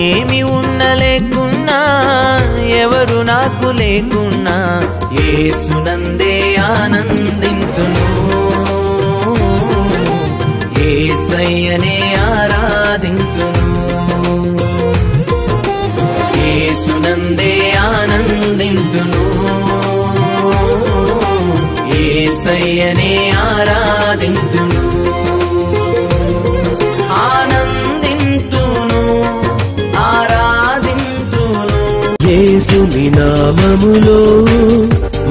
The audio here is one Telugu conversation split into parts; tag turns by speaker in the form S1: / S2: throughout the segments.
S1: ఏమి ఉన్నా లేకున్నా ఎవరు నాకు లేకున్నా యేసునందే ఆనందింతును యేసయ్యనే ఆరాధింతును యేసునందే ఆనందింతును యేసయ్యనే ఆరాధింతును ఆనందింతును ఆరాధింతును
S2: యేసుని నామములో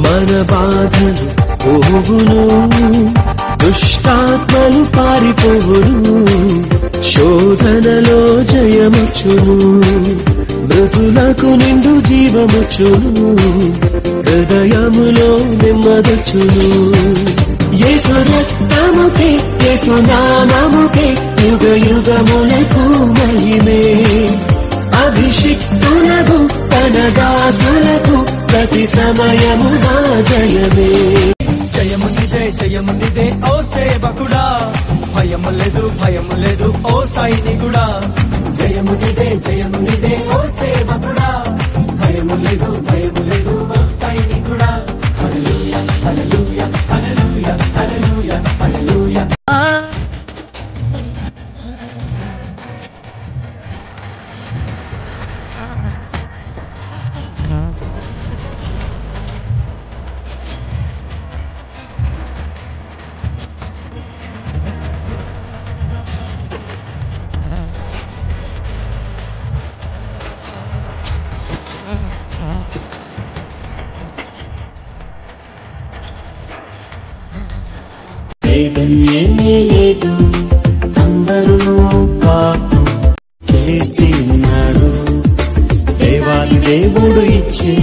S2: మన బాధలు పోవును దుష్టాత్మలు పారిపోవును శోధనలో జయముచ్చును మృతులకు నిండు జీవముచ్చును హృదయములో నెమ్మదొచ్చును యేసు రక్తముకే యేసు నామముకే యుగ యుగములకు మహిమే అభిషిక్తులకు తన దాసులకు ప్రతి సమయముగా జయమే
S3: జయము నిదే ఓ సేవకుడా భయము లేదు ఓ సైనికుడా జయము నిదే ఓ సేవకుడా భయము లేదు ఓ సైనికుడా హల్లెలూయా హల్లెలూయా హల్లెలూయా హల్లెలూయా హల్లెలూయా
S2: ఏమీ లేదు అందరూ పాపం చేసి ఉన్నారు దేవాది దేవుడు ఇచ్చే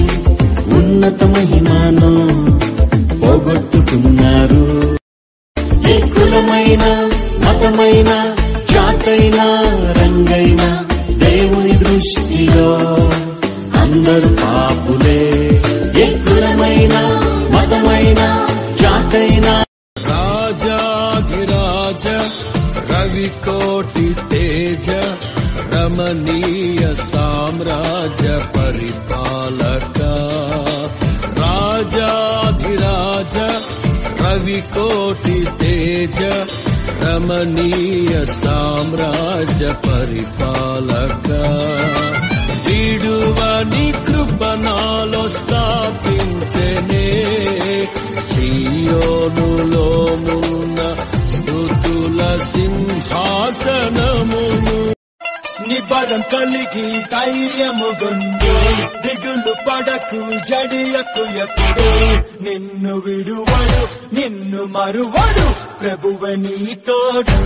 S2: ఉన్నత మహిమను పోగొట్టుకున్నారు ఏ కులమైన మతమైన జాతైనా రంగైనా దేవుని దృష్టిలో అందరూ పాపులే ఏ కులమైన మతమైన జాతైనా
S4: రాజాధిరాజ రవికోటి తేజ రమణీయ సామ్రాజ్య పరిపాలక రాజాధిరాజ రవికోటి తేజ రమణీయ సామ్రాజ్య పరిపాలక విడువని కృపణాలో స్థాపించనే సియోనులో మున్న స్తుతుల సింహాసనమును
S3: నిబడం కలిగి ధైర్యముగొందు దిగులు పడకు జడియకు ఎప్పుడు నిన్ను విడువడు నిన్ను మరువడు ప్రభువే నీ తోడు